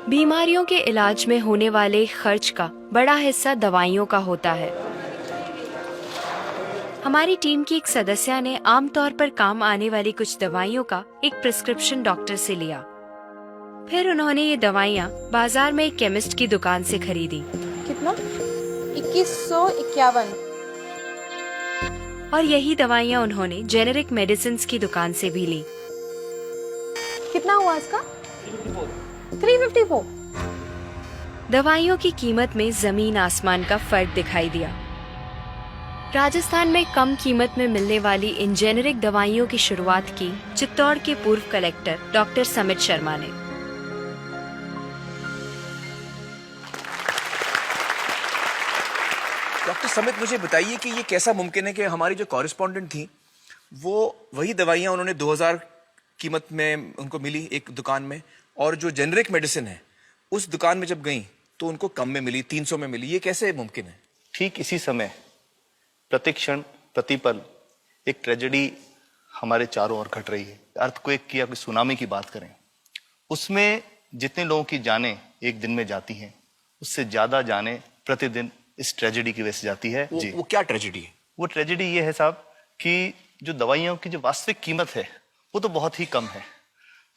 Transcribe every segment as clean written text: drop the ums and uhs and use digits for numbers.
बीमारियों के इलाज में होने वाले खर्च का बड़ा हिस्सा दवाइयों का होता है। हमारी टीम की एक सदस्य ने आमतौर पर काम आने वाली कुछ दवाइयों का एक प्रिस्क्रिप्शन डॉक्टर से लिया। फिर उन्होंने ये दवाइयाँ बाजार में एक केमिस्ट की दुकान से खरीदी। कितना? 2151। और यही दवाइयाँ उन्होंने जेनेरिक मेडिसिन्स की दुकान से भी ली। कितना हुआ इसका? 354। दवाइयों की कीमत में जमीन आसमान का फर्क दिखाई दिया। राजस्थान में कम कीमत में मिलने वाली इन जेनेरिक दवाइयों की शुरुआत की चित्तौड़ के पूर्व कलेक्टर डॉक्टर समित शर्मा ने। डॉक्टर समित, मुझे बताइए कि ये कैसा मुमकिन है कि हमारी जो कॉरेस्पॉन्डेंट थी वो वही दवाइयाँ उन्होंने 2000 कीमत में उनको मिली एक दुकान में, और जो जेनेरिक मेडिसिन है उस दुकान में जब गई तो उनको कम में मिली, 300 में मिली। ये कैसे मुमकिन है? ठीक इसी समय प्रतिक्षण प्रतिपल एक ट्रेजेडी हमारे चारों ओर घट रही है। अर्थक्वेक की या कोई सुनामी की बात करें, उसमें जितने लोगों की जानें एक दिन में जाती हैं, उससे ज्यादा जानें प्रतिदिन इस ट्रेजेडी की वजह से जाती है। जी, वो क्या ट्रेजेडी है? वो ट्रेजेडी ये है साहब कि जो दवाइयों की जो वास्तविक कीमत है वो तो बहुत ही कम है,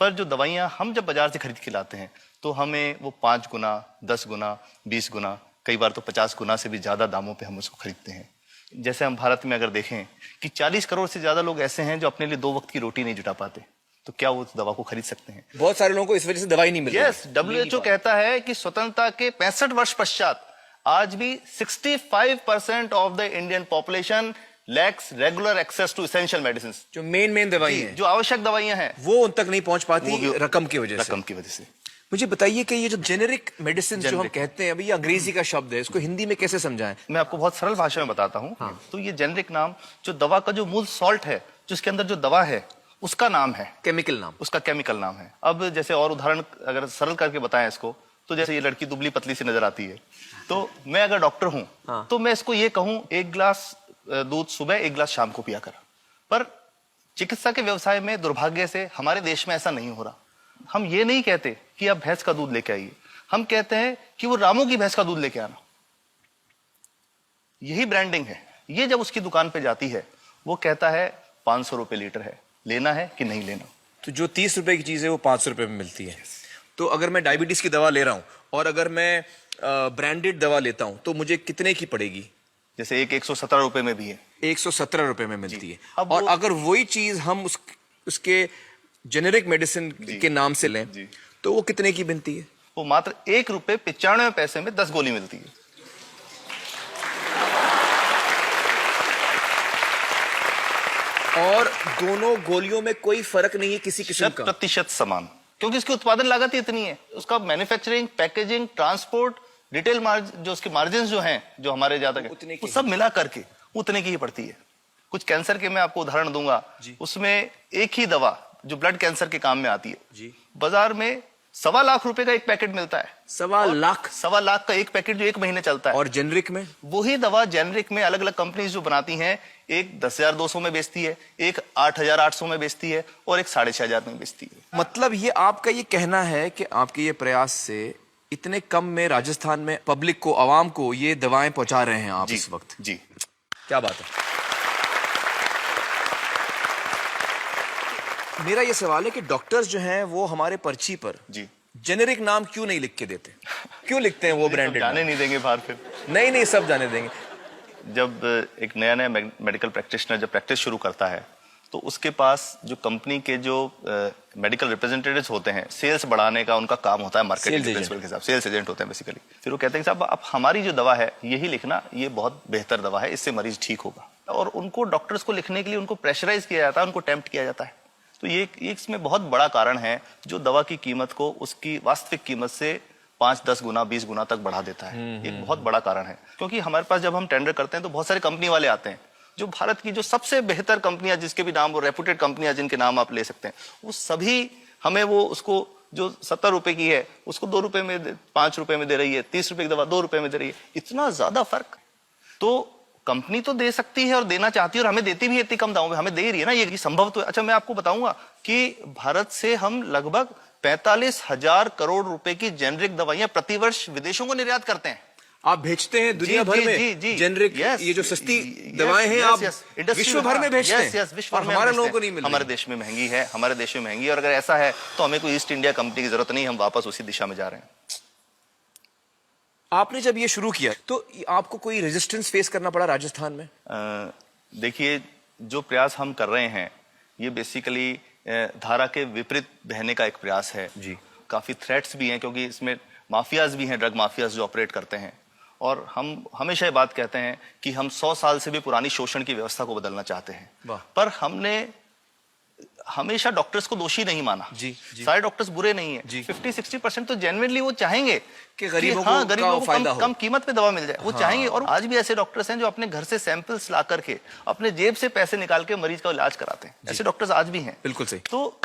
पर जो दवाइयाँ हम जब बाजार से खरीद के लाते हैं तो हमें वो 5 गुना, 10 गुना, 20 गुना, कई बार तो 50 गुना से भी ज्यादा दामों पे हम उसको खरीदते हैं। जैसे हम भारत में अगर देखें कि 40 करोड़ से ज्यादा लोग ऐसे हैं जो अपने लिए 2 वक्त की रोटी नहीं जुटा पाते, तो क्या वो उस दवा को खरीद सकते हैं? बहुत सारे लोगों को इस वजह से दवाई नहीं मिल रही। यस, WHO कहता है कि स्वतंत्रता के 65 वर्ष पश्चात आज भी 65% of the Indian population lacks regular access to essential medicine. जो मेन दवाई है, जो आवश्यक दवाइयां हैं, वो उन तक नहीं पहुंच पाती रकम की वजह से। मुझे बताइए कि ये जो जेनेरिक मेडिसिन जो हम कहते हैं, अभी ये अंग्रेजी का शब्द है, इसको हिंदी में कैसे समझाएं? मैं आपको बहुत सरल भाषा में बताता हूँ। हाँ। तो ये जेनेरिक नाम जो दवा का जो मूल सॉल्ट है, जो इसके अंदर जो दवा है उसका नाम है, केमिकल नाम, उसका केमिकल नाम है। अब जैसे और उदाहरण अगर सरल करके बताएं इसको, तो जैसे ये लड़की दुबली पतली सी नजर आती है, तो मैं अगर डॉक्टर हूं हाँ। तो मैं इसको ये कहूं 1 गिलास दूध सुबह 1 गिलास शाम को पिया कर। पर चिकित्सा के व्यवसाय में दुर्भाग्य से हमारे देश में ऐसा नहीं हो रहा। हम ये नहीं कहते कि आप भैंस का दूध लेके आइए, हम कहते हैं कि वो रामू की भैंस का दूध लेके आना। यही ब्रांडिंग है। ये जब उसकी दुकान पे जाती है वो कहता है 500 रुपए लीटर है, लेना है कि नहीं लेना। तो जो 30 रुपए की चीज है वो 500 रुपए में मिलती है। तो अगर मैं डायबिटीज की दवा ले रहा हूँ और अगर मैं ब्रांडेड दवा लेता हूँ तो मुझे कितने की पड़ेगी? जैसे एक 117 रुपए में भी है, 117 रुपए में मिलती है। अब और अगर वही चीज हम उसके जेनेरिक मेडिसिन के नाम से लें तो वो कितने की बनती है? वो मात्र 1 रुपए 95 पैसे में 10 गोली मिलती है। और दोनों गोलियों में कोई फर्क नहीं है किसी किस्म का? 100% समान, क्योंकि इसकी उत्पादन लागत ही इतनी है। उसका manufacturing, packaging, transport, retail margin, जो उसके मार्जिन जो हैं, जो हमारे ज्यादा वो सब मिला करके उतने की ही पड़ती है। कुछ कैंसर के मैं आपको उदाहरण दूंगा, उसमें एक ही दवा जो ब्लड कैंसर के काम में आती है, बाजार में 1.25 लाख रुपए का एक पैकेट मिलता है। 1.25 लाख का एक पैकेट जो 1 महीने चलता है। और जेनरिक में वही दवा जेनरिक में अलग अलग कंपनीज जो बनाती हैं, एक 10,200 में बेचती है, एक 8,800 में बेचती है और एक 6,500 में बेचती है। मतलब ये आपका ये कहना है कि आपके ये प्रयास से इतने कम में राजस्थान में पब्लिक को, आवाम को ये दवाएं पहुंचा रहे हैं आप इस वक्त? जी, क्या बात है। मेरा ये सवाल है कि डॉक्टर्स जो हैं वो हमारे पर्ची पर जेनेरिक नाम क्यों नहीं लिख के देते? क्यों लिखते हैं वो ब्रांडेड? जाने नहीं देंगे बाहर फिर? नहीं, सब जाने देंगे। जब एक नया मेडिकल प्रैक्टिशनर जब प्रैक्टिस शुरू करता है तो उसके पास जो कंपनी के जो मेडिकल रिप्रेजेंटेटिव्स होते हैं, सेल्स बढ़ाने का उनका काम होता है, मार्केटिंग प्रिंसिपल के हिसाब, सेल्स एजेंट होते हैं बेसिकली। फिर वो कहते हैं साहब आप हमारी जो दवा है यही लिखना, ये बहुत बेहतर दवा है, इससे मरीज ठीक होगा। और उनको डॉक्टर्स को लिखने के लिए उनको प्रेशराइज किया जाता है, उनको टेम्प्ट किया जाता है। तो ये इसमें बहुत बड़ा कारण है जो दवा की कीमत को उसकी वास्तविक कीमत से 5, 10 गुना, 20 गुना तक बढ़ा देता है। एक बहुत बड़ा कारण है, क्योंकि हमारे पास जब हम टेंडर करते हैं तो बहुत सारे कंपनी वाले आते हैं, जो भारत की जो सबसे बेहतर कंपनियां, जिसके भी नाम वो रेपुटेड कंपनियां जिनके नाम आप ले सकते हैं, वो सभी हमें वो उसको जो 70 रुपए की है उसको 2 रुपए में 5 रुपए में दे रही है, 30 रुपए की दवा 2 रुपए में दे रही है। इतना ज्यादा फर्क। तो कंपनी तो दे सकती है और देना चाहती है और हमें देती भी है इतनी कम दामों में, हमें दे रही है ना, ये संभव तो है। अच्छा, मैं आपको बताऊंगा कि भारत से हम लगभग 45,000 करोड़ रुपए की जेनरिक दवाइयां प्रतिवर्ष विदेशों को निर्यात करते हैं। आप भेजते हैं दुनिया भर में जेनरिक, ये जो सस्ती दवाएं हैं आप विश्व भर में भेजते हैं, विश्व भर में हमारे लोगों को नहीं मिल रही। हमारे देश में महंगी है, हमारे देश में महंगी है, और अगर ऐसा है तो हमें कोई ईस्ट इंडिया कंपनी की जरूरत नहीं, हम वापस उसी दिशा में जा रहे हैं। आपने जब ये शुरू किया तो आपको कोई रेजिस्टेंस फेस करना पड़ा राजस्थान में? देखिए, जो प्रयास हम कर रहे हैं ये बेसिकली धारा के विपरीत बहने का एक प्रयास है जी। काफी थ्रेट्स भी हैं, क्योंकि इसमें माफियाज भी हैं, ड्रग माफियाज जो ऑपरेट करते हैं, और हम हमेशा ये बात कहते हैं कि हम 100 साल से भी पुरानी शोषण की व्यवस्था को बदलना चाहते हैं, पर हमने हमेशा डॉक्टर्स को दोषी नहीं माना जी। सारे डॉक्टर्स बुरे नहीं है, 50-60% तो जेन्युइनली वो चाहेंगे कि गरीबों को कम कीमत पे दवा मिल जाए, वो चाहेंगे। और आज भी ऐसे डॉक्टर्स हैं जो अपने घर से सैंपल्स ला करके अपने जेब से पैसे निकाल के मरीज का इलाज कराते हैं, ऐसे डॉक्टर्स आज भी हैं। बिल्कुल सही। तो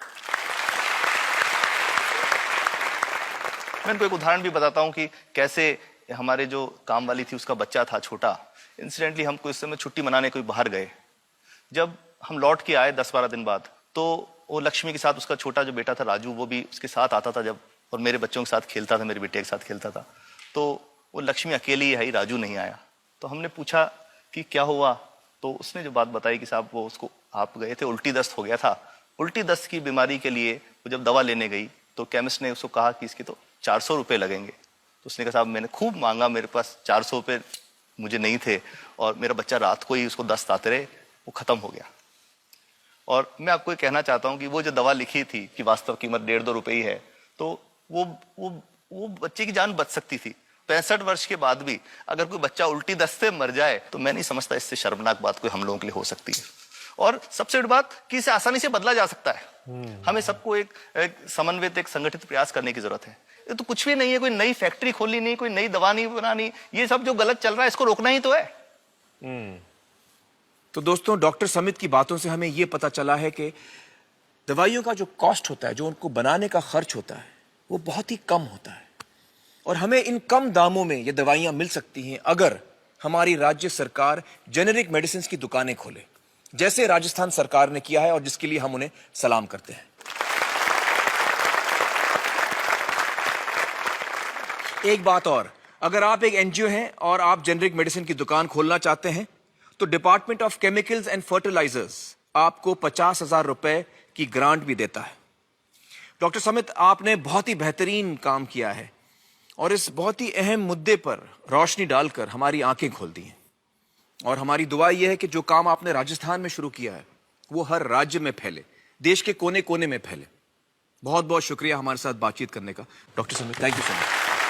मैं इनको एक उदाहरण भी बताता हूँ कि कैसे हमारे जो काम वाली थी उसका बच्चा था छोटा, इंसिडेंटली हम कुछ समय छुट्टी मनाने कोई बाहर गए, जब हम लौट के आए 10-12 दिन बाद, तो वो लक्ष्मी के साथ उसका छोटा जो बेटा था राजू, वो भी उसके साथ आता था जब, और मेरे बच्चों के साथ खेलता था, मेरे बेटे के साथ खेलता था। तो वो लक्ष्मी अकेली आई, राजू नहीं आया। तो हमने पूछा कि क्या हुआ, तो उसने जो बात बताई कि साहब वो उसको, आप गए थे, उल्टी दस्त हो गया था। उल्टी दस्त की बीमारी के लिए वो जब दवा लेने गई तो केमिस्ट ने उसको कहा कि इसके तो 400 रुपये लगेंगे। तो उसने कहा साहब मैंने खूब मांगा, मेरे पास 400 रुपये मुझे नहीं थे, और मेरा बच्चा रात को ही उसको दस्त आते रहे, वो खत्म हो गया। और मैं आपको ये कहना चाहता हूं कि वो जो दवा लिखी थी कि वास्तव कीमत 1.5-2 रुपए ही है, तो वो बच्चे की जान बच सकती थी। 65 वर्ष के बाद भी अगर कोई बच्चा उल्टी दस्त से मर जाए तो मैं नहीं समझता इससे शर्मनाक बात कोई हम लोगों के लिए हो सकती है। और सबसे बड़ी बात कि इसे आसानी से बदला जा सकता है। हमें सबको एक समन्वित, एक संगठित प्रयास करने की जरूरत है। ये तो कुछ भी नहीं है, कोई नई फैक्ट्री खोलनी नहीं, कोई नई दवा नहीं बनानी, ये सब जो गलत चल रहा है इसको रोकना ही तो है। तो दोस्तों, डॉक्टर समित की बातों से हमें यह पता चला है कि दवाइयों का जो कॉस्ट होता है, जो उनको बनाने का खर्च होता है, वो बहुत ही कम होता है, और हमें इन कम दामों में ये दवाइयां मिल सकती हैं अगर हमारी राज्य सरकार जेनेरिक मेडिसिन की दुकानें खोले, जैसे राजस्थान सरकार ने किया है, और जिसके लिए हम उन्हें सलाम करते हैं। एक बात और, अगर आप एक एनजीओ हैं और आप जेनेरिक मेडिसिन की दुकान खोलना चाहते हैं तो department of chemicals and fertilizers आपको 50,000 रुपए की ग्रांट भी देता है। डॉक्टर समित, आपने बहुत ही बेहतरीन काम किया है और इस बहुत ही अहम मुद्दे पर रोशनी डालकर हमारी आंखें खोल दी हैं, और हमारी दुआ यह है कि जो काम आपने राजस्थान में शुरू किया है वो हर राज्य में फैले, देश के कोने कोने में फैले। बहुत बहुत शुक्रिया हमारे साथ बातचीत करने का doctor Samit, thank you so much.